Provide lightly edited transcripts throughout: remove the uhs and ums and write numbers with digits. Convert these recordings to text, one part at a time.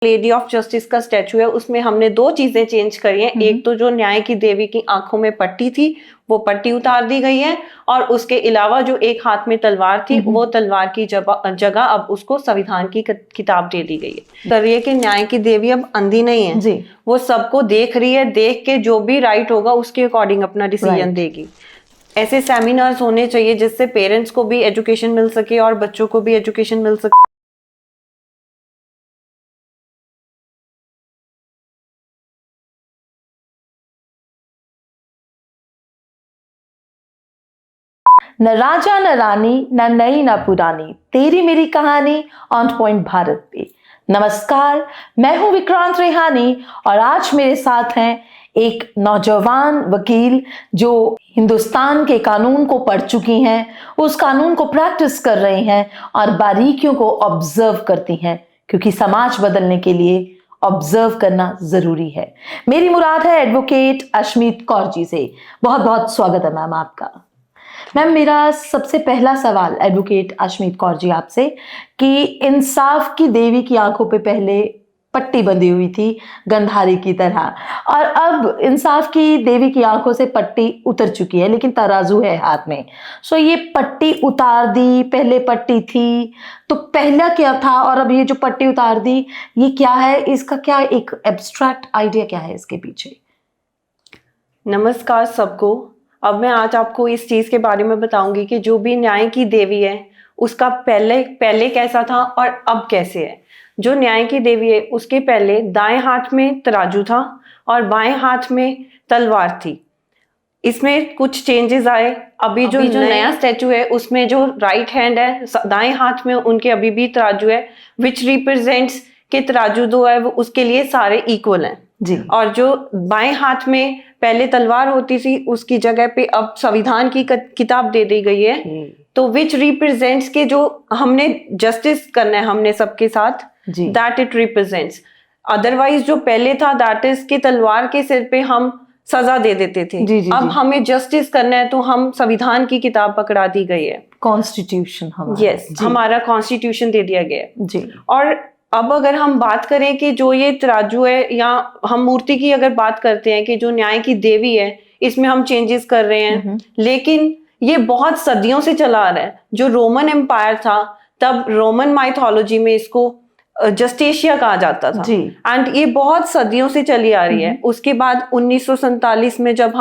Lady of justice का statue है उसमें हमने दो चीजें चेंज करी हैं। एक तो जो न्याय की देवी की आंखों में पट्टी थी वो पट्टी उतार दी गई है, और उसके अलावा जो एक हाथ में तलवार थी वो तलवार की जगह अब उसको संविधान की किताब दे दी गई है। कर रही है कि न्याय की देवी अब अंधी नहीं है जी। वो सबको देख रही है, देख के जो भी राइट होगा उसके अकॉर्डिंग अपना डिसीजन देगी। ऐसे सेमिनार्स होने चाहिए जिससे पेरेंट्स को भी एजुकेशन मिल सके और बच्चों को भी एजुकेशन मिल सके। न राजा न रानी, न नई न पुरानी, तेरी मेरी कहानी ऑन पॉइंट भारत पे। नमस्कार, मैं हूं विक्रांत रेहानी और आज मेरे साथ हैं एक नौजवान वकील जो हिंदुस्तान के कानून को पढ़ चुकी हैं, उस कानून को प्रैक्टिस कर रही हैं और बारीकियों को ऑब्जर्व करती हैं, क्योंकि समाज बदलने के लिए ऑब्जर्व करना जरूरी है। मेरी मुराद है एडवोकेट अश्मीत कौर जी से। बहुत बहुत स्वागत है मैम आपका। मैम, मेरा सबसे पहला सवाल एडवोकेट अश्मीत कौर जी आपसे कि इंसाफ की देवी की आंखों पे पहले पट्टी बंधी हुई थी गंधारी की तरह, और अब इंसाफ की देवी की आंखों से पट्टी उतर चुकी है, लेकिन तराजू है हाथ में। सो ये पट्टी उतार दी, पहले पट्टी थी, तो पहला क्या था और अब ये जो पट्टी उतार दी ये क्या है? इसका क्या एक एब्स्ट्रैक्ट आइडिया क्या है इसके पीछे? नमस्कार सबको। अब मैं आज आपको इस चीज के बारे में बताऊंगी कि जो भी न्याय की देवी है उसका पहले कैसा था और अब कैसे है। जो न्याय की देवी है उसके पहले दाएं हाथ में तराजू था और बाएं हाथ में तलवार थी। इसमें कुछ चेंजेस आए। अभी जो नया स्टैचू है उसमें जो राइट हैंड है दाएं हाथ में उनके अभी भी तराजू है, विच रिप्रेजेंट्स के तराजू दो है वो उसके लिए सारे इक्वल हैं जी। और जो बाएं हाथ में पहले तलवार होती थी उसकी जगह पे अब संविधान की किताब दे दी गई है। तो विच रिप्रेजेंट्स के जो हमने जस्टिस करना है हमने सबके साथ, दैट इट रिप्रेजेंट्स। अदरवाइज जो पहले था दैट इज के तलवार के सिर पे हम सजा दे देते थे। अब हमें जस्टिस करना है तो हम संविधान की किताब पकड़ा दी गई है, कॉन्स्टिट्यूशन हमारा। यस, हमारा कॉन्स्टिट्यूशन दे दिया गया है जी। और अब अगर हम बात करें कि जो ये तराजू है या हम मूर्ति की अगर बात करते हैं कि जो न्याय की देवी है इसमें हम चेंजेस कर रहे हैं, लेकिन ये बहुत सदियों से चला आ रहा है। जो रोमन एम्पायर था तब रोमन माइथोलॉजी में इसको जस्टिशिया कहा जाता था एंड ये बहुत सदियों से चली आ रही है। उसके बाद 1947 में जब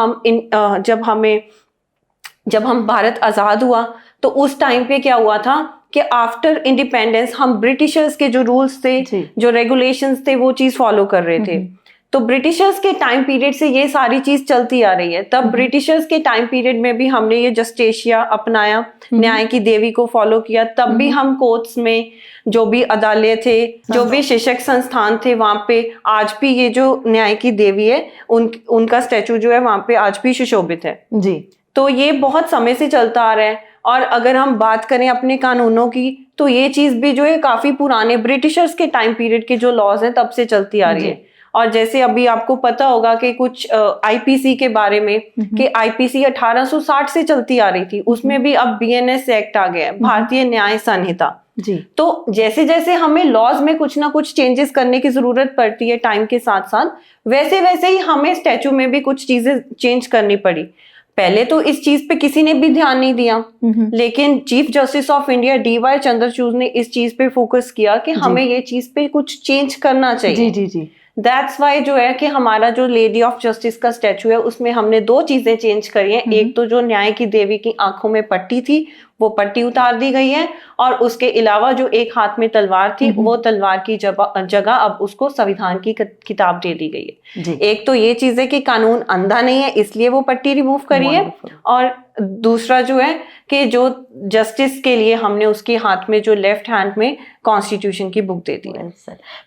हम भारत आजाद हुआ तो उस टाइम पे क्या हुआ था कि आफ्टर इंडिपेंडेंस हम ब्रिटिशर्स के जो रूल्स थे, जो रेगुलेशंस थे वो चीज फॉलो कर रहे थे। तो ब्रिटिशर्स के टाइम पीरियड से ये सारी चीज चलती आ रही है। तब ब्रिटिशर्स के टाइम पीरियड में भी हमने ये जस्टिशिया अपनाया, न्याय की देवी को फॉलो किया। तब भी हम कोर्ट्स में जो भी अदालत थे, जो भी शिक्षक संस्थान थे, वहां पे आज भी ये जो न्याय की देवी है उनका स्टैचू जो है वहां पे आज भी सुशोभित है जी। तो ये बहुत समय से चलता आ रहा है। और अगर हम बात करें अपने कानूनों की तो ये चीज भी जो है काफी पुराने ब्रिटिशर्स के टाइम पीरियड के जो लॉज हैं तब से चलती आ रही है। और जैसे अभी आपको पता होगा कि कुछ आईपीसी के बारे में कि आईपीसी 1860 से चलती आ रही थी, उसमें भी अब बीएनएस एक्ट आ गया है, भारतीय न्याय संहिता जी। तो जैसे जैसे हमें लॉज में कुछ ना कुछ चेंजेस करने की जरूरत पड़ती है टाइम के साथ साथ, वैसे वैसे ही हमें स्टैचू में भी कुछ चीजें चेंज करनी पड़ी। पहले तो इस चीज पे किसी ने भी ध्यान नहीं दिया, लेकिन chief justice of India DY Chandrachud ने इस चीज पे फोकस किया कि हमें ये चीज पे कुछ चेंज करना चाहिए जी जी। दैट्स वाई जो है कि हमारा जो लेडी ऑफ जस्टिस का स्टैचू है उसमें हमने दो चीजें चेंज करी हैं। एक तो जो न्याय की देवी की आंखों में पट्टी थी वो पट्टी उतार दी गई है, और उसके अलावा जो एक हाथ में तलवार थी वो तलवार की जगह अब उसको संविधान की किताब दे दी गई है जी। एक तो ये चीज है कि कानून अंधा नहीं है इसलिए वो पट्टी रिमूव करी है, और दूसरा जो है कि जो जस्टिस के लिए हमने उसके हाथ में जो लेफ्ट हैंड में कॉन्स्टिट्यूशन की बुक दे दी है।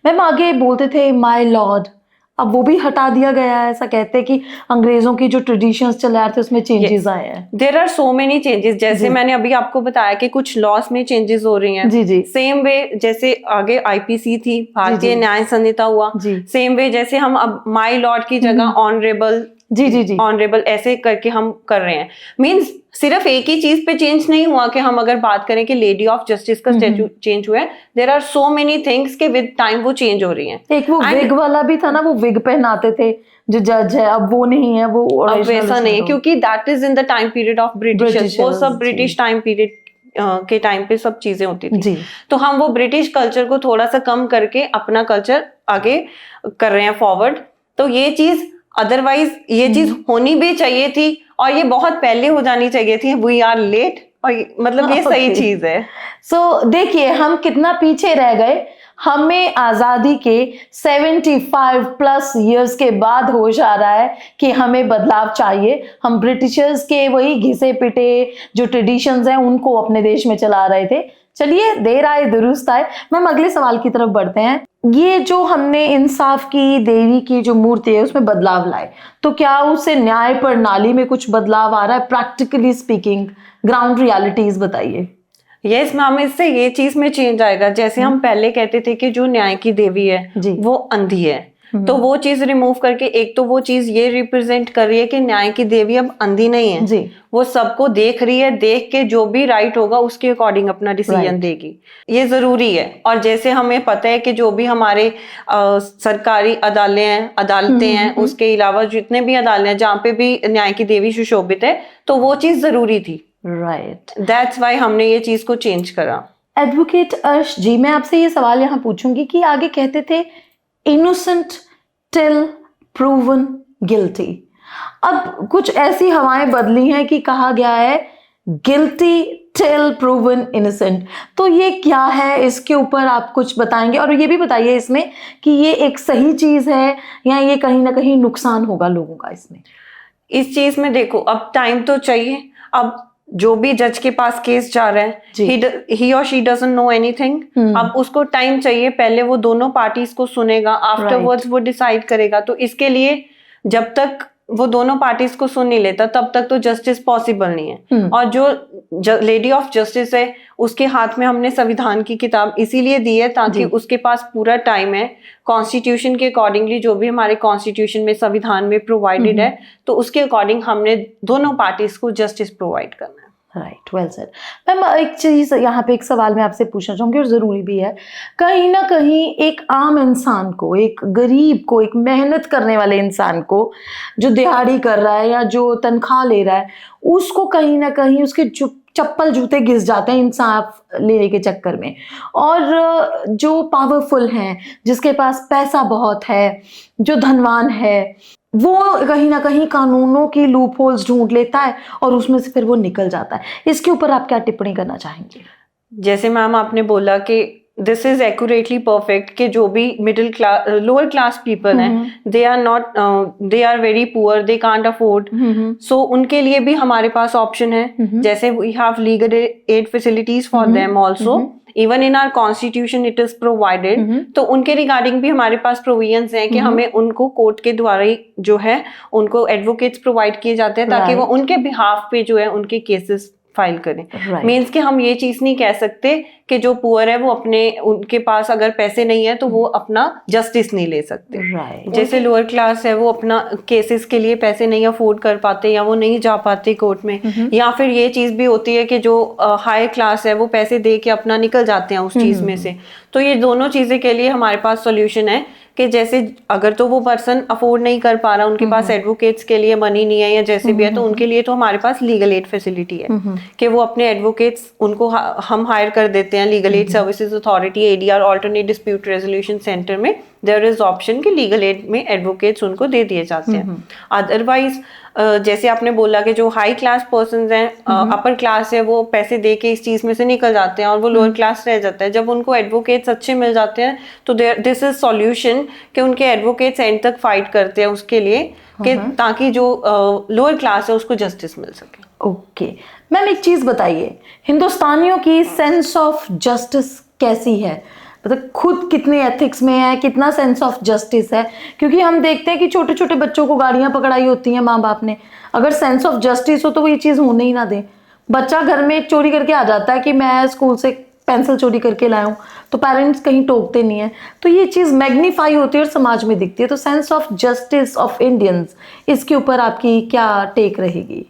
मैम, आगे बोलते थे माय लॉर्ड, अब वो भी हटा दिया गया है। ऐसा कहते हैं कि अंग्रेजों की जो ट्रेडिशंस चले आ रहे थे उसमें चेंजेस आए हैं। There are so many changes. जैसे मैंने अभी आपको बताया कि कुछ लॉस में चेंजेस हो रही हैं जी जी। सेम वे जैसे आगे आईपीसी थी, भारतीय न्याय संहिता हुआ, सेम वे जैसे हम अब माय लॉर्ड की जगह ऑनरेबल जी जी जी, ऑनरेबल ऐसे करके हम कर रहे हैं। मींस सिर्फ एक ही चीज पे चेंज नहीं हुआ कि हम अगर बात करें कि लेडी ऑफ जस्टिस का स्टैचू चेंज हुआ है, there are so many things के विद टाइम वो चेंज हो रही हैं। एक वो विग वाला भी था ना, वो विग पहनाते थे जो जज है, अब वो नहीं है, वो अब original वैसा उसमें नहीं है, तो। क्योंकि that is in the time period of Britishers, वो सब जी। ब्रिटिश टाइम पीरियड के टाइम पे सब चीजें होती थी। जी तो हम वो ब्रिटिश कल्चर को थोड़ा सा कम करके अपना कल्चर आगे कर रहे हैं फॉरवर्ड। तो ये चीज अदरवाइज ये चीज होनी भी चाहिए थी और ये बहुत पहले हो जानी चाहिए थी। वी आर लेट, और मतलब ये सही Okay. चीज है। सो देखिए हम कितना पीछे रह गए। हमें आजादी के 75 प्लस इयर्स के बाद होश आ रहा है कि हमें बदलाव चाहिए। हम ब्रिटिशर्स के वही घिसे पिटे जो ट्रेडिशंस हैं उनको अपने देश में चला रहे थे। चलिए, देर आए दुरुस्त आए। मैम अगले सवाल की तरफ बढ़ते हैं। ये जो हमने इंसाफ की देवी की जो मूर्ति है उसमें बदलाव लाए, तो क्या उससे न्याय प्रणाली में कुछ बदलाव आ रहा है? प्रैक्टिकली स्पीकिंग, ग्राउंड रियलिटीज बताइए। यस मैम, इससे ये चीज में चेंज आएगा। जैसे हम पहले कहते थे कि जो न्याय की देवी है जी। वो अंधी है, तो वो चीज रिमूव करके एक तो वो चीज ये रिप्रेजेंट कर रही है कि न्याय की देवी अब अंधी नहीं है जी। वो सबको देख रही है, देख के जो भी राइट होगा उसके अकॉर्डिंग अपना डिसीजन देगी। ये जरूरी है। और जैसे हमें पता है कि जो भी हमारे सरकारी अदालतें हैं उसके अलावा जितने भी अदालतें हैं जहाँ पे भी न्याय की देवी सुशोभित है, तो वो चीज जरूरी थी। राइट, दैट्स वाई हमने ये चीज को चेंज करा। एडवोकेट अर्श जी, मैं आपसे ये सवाल यहाँ पूछूंगी कि आगे कहते थे इनोसेंट टिल प्रूवन गिल्टी। अब कुछ ऐसी हवाएं बदली हैं कि कहा गया है गिल्टी टिल प्रूवन इनोसेंट। तो ये क्या है, इसके ऊपर आप कुछ बताएंगे? और ये भी बताइए इसमें कि ये एक सही चीज है या ये कहीं ना कहीं नुकसान होगा लोगों का इसमें? इस चीज में देखो, अब टाइम तो चाहिए। अब जो भी जज के पास केस जा रहा है, ही और शी डजंट नो एनीथिंग। अब उसको टाइम चाहिए, पहले वो दोनों पार्टीज को सुनेगा, आफ्टरवर्ड्स वो डिसाइड करेगा। तो इसके लिए जब तक वो दोनों पार्टीज को सुन नहीं लेता तब तक तो जस्टिस पॉसिबल नहीं है। और जो लेडी ऑफ जस्टिस है उसके हाथ में हमने संविधान की किताब इसीलिए दी है ताकि उसके पास पूरा टाइम है, कॉन्स्टिट्यूशन के अकॉर्डिंगली जो भी हमारे कॉन्स्टिट्यूशन में संविधान में प्रोवाइडेड है तो उसके अकॉर्डिंग हमने दोनों पार्टीज को जस्टिस प्रोवाइड करना है। Right, well said. मैम एक चीज यहाँ पे, एक सवाल मैं आपसे पूछना चाहूंगी और जरूरी भी है। कहीं ना कहीं एक आम इंसान को, एक गरीब को, एक मेहनत करने वाले इंसान को जो दिहाड़ी कर रहा है या जो तनख्वाह ले रहा है, उसको कहीं ना कहीं उसके चप्पल जूते घिस जाते हैं इंसाफ लेने के चक्कर में। और जो पावरफुल हैं, जिसके पास पैसा बहुत है, जो धनवान है, वो कहीं ना कहीं कानूनों की लूप होल्स ढूंढ लेता है और उसमें से फिर वो निकल जाता है। इसके ऊपर आप क्या टिप्पणी करना चाहेंगे? जैसे मैम आपने बोला कि दिस इज एक्यूरेटली परफेक्ट कि जो भी middle class, lower class people हैं, they are not, they are very poor, they can't afford, so उनके लिए भी हमारे पास ऑप्शन है। जैसे we have legal aid facilities for them also, even in our constitution it is provided. तो उनके रिगार्डिंग भी हमारे पास प्रोविजंस हैं कि हमें उनको कोर्ट के द्वारा ही जो है उनको एडवोकेट्स प्रोवाइड किए जाते हैं ताकि वो उनके बिहाफ पे जो है उनके केसेस फाइल करें। मीन्स कि हम ये चीज नहीं कह सकते कि जो पुअर है वो अपने, उनके पास अगर पैसे नहीं है तो वो अपना जस्टिस नहीं ले सकते। जैसे लोअर क्लास है वो अपना केसेस के लिए पैसे नहीं अफोर्ड कर पाते या वो नहीं जा पाते कोर्ट में, या फिर ये चीज भी होती है कि जो हायर क्लास है वो पैसे दे के अपना निकल जाते हैं उस चीज में से। तो ये दोनों चीजें के लिए हमारे पास सोल्यूशन है कि जैसे अगर तो वो पर्सन अफोर्ड नहीं कर पा रहा, उनके पास एडवोकेट्स के लिए मनी नहीं है या जैसे भी है, तो उनके लिए तो हमारे पास लीगल एड फैसिलिटी है कि वो अपने एडवोकेट्स उनको हम हायर कर देते हैं। Legal aid services authority, ADR, alternate dispute resolution centre में देयर इज ऑप्शन कि लीगल एड में एडवोकेट्स उनको दे दिए जाते हैं। अदरवाइज जैसे आपने बोला कि जो हाई क्लास पर्संस हैं, अपर क्लास है, वो पैसे दे के इस चीज में से निकल जाते हैं और वो लोअर क्लास रह जाता है। जब उनको एडवोकेट्स अच्छे मिल जाते हैं तो दिस इज सॉल्यूशन कि उनके एडवोकेट्स एंड तक फाइट करते हैं उसके लिए कि ताकि जो लोअर क्लास है उसको जस्टिस मिल सके। ओके मैम, एक चीज बताइए, हिंदुस्तानियों की सेंस ऑफ जस्टिस कैसी है? मतलब खुद कितने एथिक्स में है, कितना सेंस ऑफ जस्टिस है? क्योंकि हम देखते हैं कि छोटे छोटे बच्चों को गाड़ियां पकड़ाई होती हैं माँ बाप ने। अगर सेंस ऑफ जस्टिस हो तो वो ये चीज़ होने ही ना दे। बच्चा घर में चोरी करके आ जाता है कि मैं स्कूल से पेंसिल चोरी करके लाया हूँ तो पेरेंट्स कहीं टोकते नहीं है, तो ये चीज़ मैग्नीफाई होती है और समाज में दिखती है। तो sense of justice of Indians, इसके ऊपर आपकी क्या टेक रहेगी?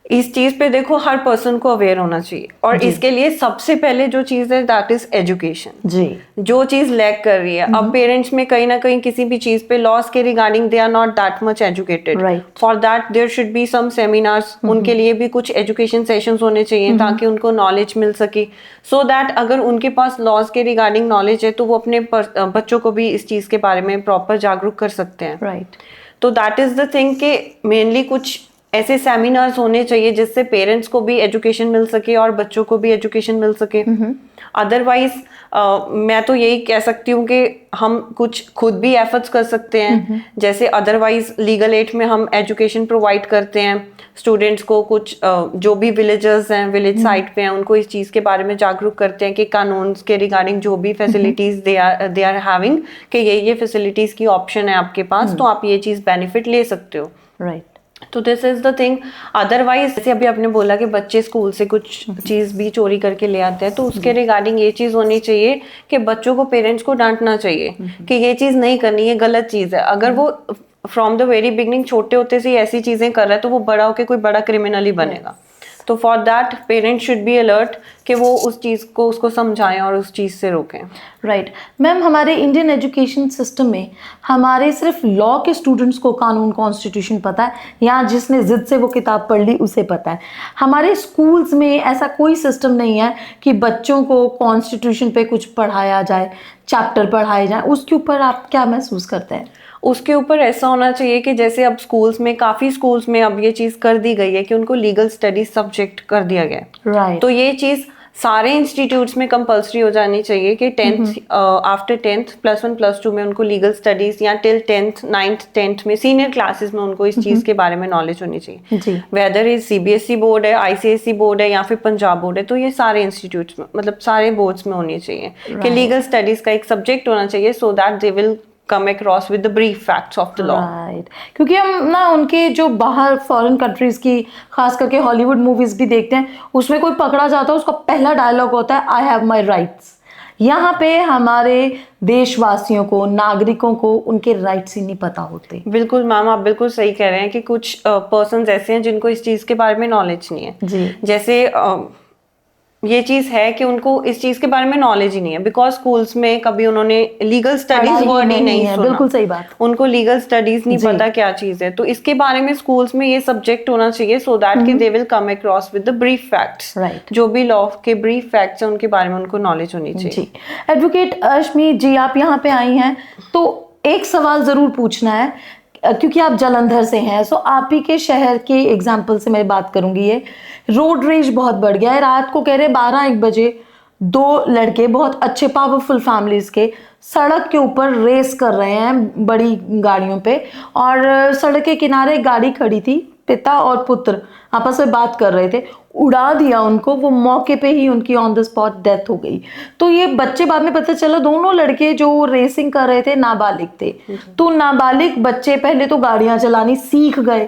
इस चीज पे देखो, हर पर्सन को अवेयर होना चाहिए, और इसके लिए सबसे पहले जो चीज है दैट इज एजुकेशन। जी, जो चीज लैक कर रही है अब पेरेंट्स में, कहीं ना कहीं किसी भी चीज पे लॉस के regarding they are not that much educated. Right. For that there should be some seminars, उनके लिए भी कुछ एजुकेशन सेशंस होने चाहिए ताकि उनको नॉलेज मिल सके, सो दैट अगर उनके पास लॉस के रिगार्डिंग नॉलेज है तो वो अपने बच्चों को भी इस चीज के बारे में प्रॉपर जागरूक कर सकते हैं। राइट। तो दैट इज द थिंग कि मेनली कुछ ऐसे सेमिनार्स होने चाहिए जिससे पेरेंट्स को भी एजुकेशन मिल सके और बच्चों को भी एजुकेशन मिल सके। अदरवाइज मैं तो यही कह सकती हूँ कि हम कुछ खुद भी एफर्ट्स कर सकते हैं, जैसे अदरवाइज लीगल एड में हम एजुकेशन प्रोवाइड करते हैं स्टूडेंट्स को। कुछ जो भी विलेजर्स हैं, विलेज साइड पे हैं, उनको इस चीज़ के बारे में जागरूक करते हैं कि कानून के रिगार्डिंग जो भी फैसिलिटीज दे आर हैविंग, कि ये फैसिलिटीज की ऑप्शन है आपके पास, तो आप ये चीज़ बेनिफिट ले सकते हो। राइट। तो this is the thing. Otherwise जैसे अभी आपने बोला कि बच्चे स्कूल से कुछ चीज भी चोरी करके ले आते हैं, तो उसके रिगार्डिंग ये चीज होनी चाहिए कि बच्चों को पेरेंट्स को डांटना चाहिए कि ये चीज नहीं करनी, ये गलत चीज है। अगर वो फ्रॉम द वेरी बिगनिंग छोटे होते से ऐसी चीजें कर रहा है तो वो बड़ा होकर कोई बड़ा क्रिमिनल ही बनेगा। तो for that parents should be alert कि वो उस चीज़ को उसको समझाएं और उस चीज़ से रोकें। राइट। मैम, हमारे इंडियन एजुकेशन सिस्टम में हमारे सिर्फ लॉ के स्टूडेंट्स को कानून कॉन्स्टिट्यूशन पता है, या जिसने जिद से वो किताब पढ़ ली उसे पता है। हमारे स्कूल्स में ऐसा कोई सिस्टम नहीं है कि बच्चों को कॉन्स्टिट्यूशन पे कुछ पढ़ाया जाए, चैप्टर पढ़ाए जाए। उसके ऊपर आप क्या महसूस करते हैं? उसके ऊपर ऐसा होना चाहिए कि जैसे अब स्कूल्स में, काफ़ी स्कूल्स में अब ये चीज़ कर दी गई है कि उनको लीगल स्टडीज सब्जेक्ट कर दिया गया है। राइट। तो ये चीज़ सारे इंस्टीट्यूट्स में कंपलसरी हो जानी चाहिए कि 10th आफ्टर 10th +1 +2 में उनको लीगल स्टडीज, या टिल 10th 9th 10th में सीनियर क्लासेस में उनको इस चीज़ के बारे में नॉलेज होनी चाहिए। वेदर इज CBSE बोर्ड है, ICSE बोर्ड है, या फिर पंजाब बोर्ड है, तो ये सारे इंस्टीट्यूट्स में, मतलब सारे बोर्ड्स में होनी चाहिए कि लीगल स्टडीज का एक सब्जेक्ट होना चाहिए, so that they will come across with the brief facts of the law. Right. क्योंकि हम ना उनके जो बाहर फॉरेन कंट्रीज की, खास करके हॉलीवुड मूवीज भी देखते हैं, उसमें कोई पकड़ा जाता है उसका पहला डायलॉग होता है आई हैव माई राइट्स। यहाँ पे हमारे देशवासियों को, नागरिकों को उनके राइट्स ही नहीं पता होते। बिल्कुल मैम, आप बिल्कुल सही कह रहे हैं कि कुछ पर्सन्स ऐसे हैं जिनको इस चीज़ के बारे में नॉलेज नहीं है जी। जैसे ये चीज है कि उनको इस चीज के बारे में नॉलेज ही नहीं है, बिकॉज स्कूल्स में कभी उन्होंने लीगल स्टडीज वर्ड ही नहीं सुना। बिल्कुल सही बात। उनको लीगल स्टडीज नहीं पता क्या चीज है, तो इसके बारे में स्कूल्स में ये सब्जेक्ट होना चाहिए, सो दैट कि they will come across with the brief facts. Right. जो भी लॉ के ब्रीफ फैक्ट्स हैं उनके बारे में उनको नॉलेज होनी चाहिए। जी। एडवोकेट अश्मी जी, आप यहाँ पे आई हैं तो एक सवाल जरूर पूछना है, क्योंकि आप जालंधर से हैं, सो आप ही के शहर के एग्जाम्पल से मैं बात करूंगी। ये रोड रेज बहुत बढ़ गया है। रात को कह रहे 12-1 बजे 2 लड़के बहुत अच्छे पावरफुल फैमिलीज के सड़क के ऊपर रेस कर रहे हैं बड़ी गाड़ियों पे, और सड़क के किनारे गाड़ी खड़ी थी, पिता और पुत्र आपस में बात कर रहे थे, उड़ा दिया उनको, वो मौके पे ही उनकी ऑन द स्पॉट डेथ हो गई। तो ये बच्चे, बाद में पता चला दोनों लड़के जो रेसिंग कर रहे थे नाबालिग थे। तो नाबालिग बच्चे पहले तो गाड़ियां चलानी सीख गए,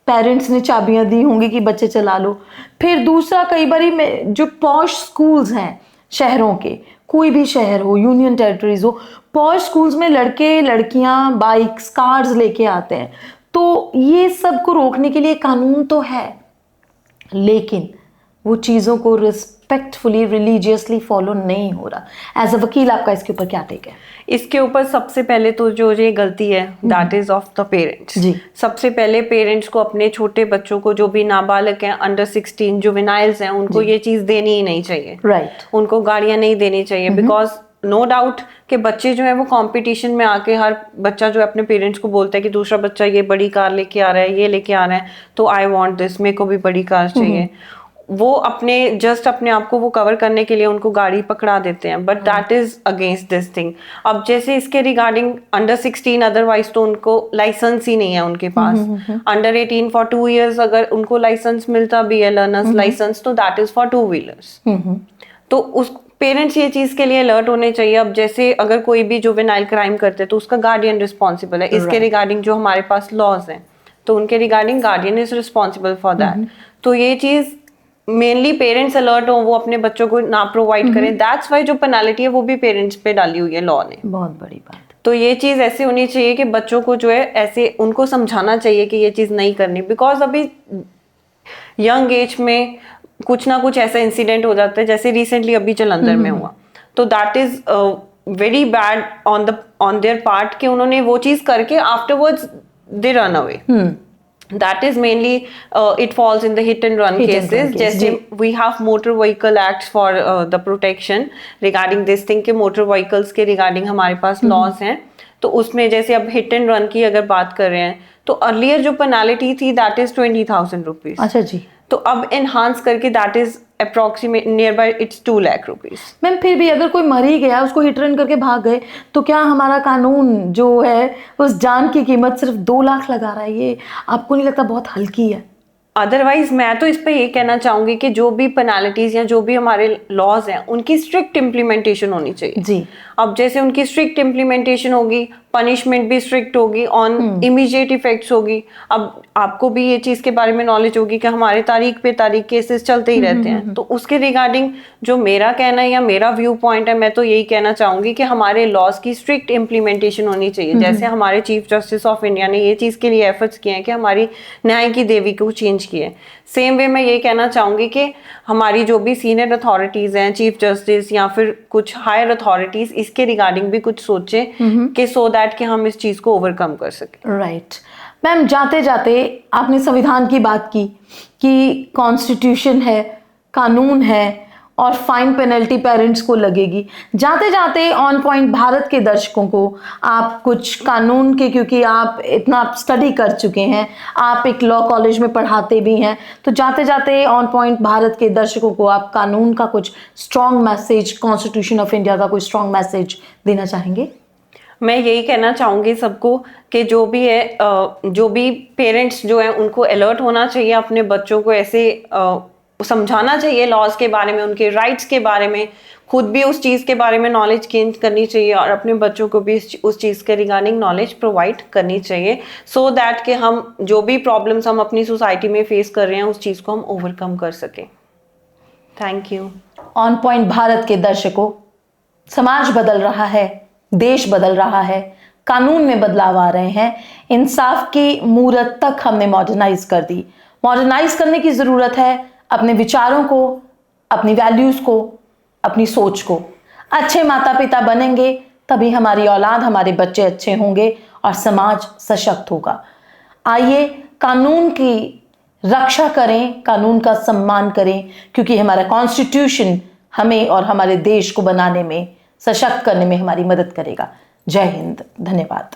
पेरेंट्स ने चाबियां दी होंगी कि बच्चे चला लो। फिर दूसरा, कई बार जो पॉश स्कूल्स हैं शहरों के, कोई भी शहर हो, यूनियन टेरिटरीज हो, पॉश स्कूल्स में लड़के लड़कियां बाइक्स कार्स लेके आते हैं। तो ये सब को रोकने के लिए कानून तो है, लेकिन वो चीज़ों को रिस्पेक्टफुली, रिलीजियसली फॉलो नहीं हो रहा। एज अ वकील आपका इसके ऊपर क्या टेक है? इसके ऊपर सबसे पहले तो जो ये गलती है that is of the parents. जी। सबसे पहले पेरेंट्स को अपने छोटे बच्चों को, जो भी नाबालिग हैं, अंडर 16 जुवेनाइल्स हैं, उनको ये चीज़ देनी ही नहीं चाहिए। राइट। उनको गाड़ियां नहीं देनी चाहिए, बिकॉज नो डाउट कि बच्चे जो है वो कंपटीशन में आके, हर बच्चा जो है अपने पेरेंट्स को बोलता है कि दूसरा बच्चा ये बड़ी कार लेके आ रहा है, ये लेके आ रहा है, तो आई वांट दिस, मेरे को भी बड़ी कार चाहिए। वो अपने जस्ट अपने आप को वो कवर करने के लिए उनको गाड़ी पकड़ा देते हैं, but that is against this thing. अब जैसे इसके रिगार्डिंग अंडर 16, अदरवाइज तो उनको लाइसेंस ही नहीं है उनके पास। अंडर 18 फॉर 2 years अगर उनको लाइसेंस मिलता भी है, लर्नर्स लाइसेंस, तो दैट इज फॉर 2 wheelers। तो उस पेरेंट्स ये चीज के लिए अलर्ट होने चाहिए। अब जैसे अगर कोई भी जुवेनाइल क्राइम करते हैं तो उसका गार्डियन रिस्पॉन्सिबल है। इसके रिगार्डिंग जो हमारे पास लॉज हैं, तो उनके regarding guardian is responsible for that. तो ये चीज मेनली पेरेंट्स अलर्ट हो, वो अपने बच्चों को ना प्रोवाइड करें। दैट्स वाई जो पेनाल्टी है वो भी पेरेंट्स पे डाली हुई है लॉ ने। बहुत बड़ी बात। तो ये चीज ऐसे होनी चाहिए कि बच्चों को जो है ऐसे उनको समझाना चाहिए कि ये चीज नहीं करनी, बिकॉज अभी यंग एज में कुछ ना कुछ ऐसा इंसिडेंट हो जाता है, जैसे रिसेंटली अभी जलंधर में हुआ। तो that is very bad on their part कि उन्होंने वो चीज करके afterwards they run away. That is mainly it falls in the hit and run cases. जैसे we have motor vehicle acts for the protection regarding this thing कि motor vehicles के regarding हमारे पास laws हैं। तो उसमें जैसे अब hit and run की अगर बात कर रहे हैं तो अर्लियर जो पेनाल्टी थी दैट इज 20,000 रुपीज। अच्छा जी। तो अब एनहांस करके that is approximate near by it's 2 lakh rupees. Ma'am फिर भी अगर कोई मर ही गया, उसको हिट रन करके भाग गए, तो क्या हमारा कानून जो है उस जान की कीमत सिर्फ 2 लाख लगा रहा है? ये आपको नहीं लगता बहुत हल्की है? अदरवाइज मैं तो इस पे ये कहना चाहूंगी कि जो भी पेनाल्टीज या जो भी हमारे लॉज हैं उनकी स्ट्रिक्ट इम्प्लीमेंटेशन होनी चाहिए जी। अब जैसे उनकी स्ट्रिक्ट इम्प्लीमेंटेशन होगी, पनिशमेंट भी स्ट्रिक्ट होगी, ऑन इमीडिएट इफेक्ट्स होगी। अब आपको भी ये चीज के बारे में नॉलेज होगी कि हमारे तारीख पे तारीख केसेस चलते ही रहते हैं। तो उसके रिगार्डिंग जो मेरा कहना है या मेरा व्यू पॉइंट है, मैं तो यही कहना चाहूंगी कि हमारे लॉज की स्ट्रिक्ट इम्प्लीमेंटेशन होनी चाहिए। जैसे हमारे चीफ जस्टिस ऑफ इंडिया ने ये चीज के लिए एफर्ट्स किए हैं कि हमारी न्याय की देवी को चेंज किए। सेम वे मैं ये कहना चाहूंगी कि हमारी जो भी सीनियर अथॉरिटीज हैं, चीफ जस्टिस या फिर कुछ हायर अथॉरिटीज, इसके रिगार्डिंग भी कुछ सोचे कि सो दैट कि हम इस चीज को ओवरकम कर सकें। राइट। मैम जाते जाते आपने संविधान की बात की कि कॉन्स्टिट्यूशन है, कानून है और फाइन पेनल्टी पेरेंट्स को लगेगी। जाते जाते ऑन पॉइंट भारत के दर्शकों को आप कुछ कानून के, क्योंकि आप इतना स्टडी कर चुके हैं, आप एक लॉ कॉलेज में पढ़ाते भी हैं, तो जाते जाते ऑन पॉइंट भारत के दर्शकों को आप कानून का कुछ strong message, constitution of India का कोई स्ट्रॉन्ग मैसेज देना चाहेंगे? मैं यही कहना चाहूंगी सबको कि जो भी है जो भी पेरेंट्स जो है उनको अलर्ट होना चाहिए, अपने बच्चों को ऐसे समझाना चाहिए लॉज के बारे में, उनके राइट्स के बारे में, खुद भी उस चीज़ के बारे में नॉलेज गेन करनी चाहिए और अपने बच्चों को भी उस चीज़ के रिगार्डिंग नॉलेज प्रोवाइड करनी चाहिए, सो दैट कि हम जो भी प्रॉब्लम्स हम अपनी सोसाइटी में फेस कर रहे हैं उस चीज़ को हम ओवरकम कर सकें। Thank you. On point Bharat के दर्शकों, समाज बदल रहा है, देश बदल रहा है, कानून में बदलाव आ रहे हैं, इंसाफ की मूरत तक हमने मॉडर्नाइज कर दी। मॉडर्नाइज करने की ज़रूरत है अपने विचारों को, अपनी वैल्यूज़ को, अपनी सोच को। अच्छे माता पिता बनेंगे तभी हमारी औलाद, हमारे बच्चे अच्छे होंगे और समाज सशक्त होगा। आइए कानून की रक्षा करें, कानून का सम्मान करें, क्योंकि हमारा कॉन्स्टिट्यूशन हमें और हमारे देश को बनाने में, सशक्त करने में हमारी मदद करेगा। जय हिंद, धन्यवाद।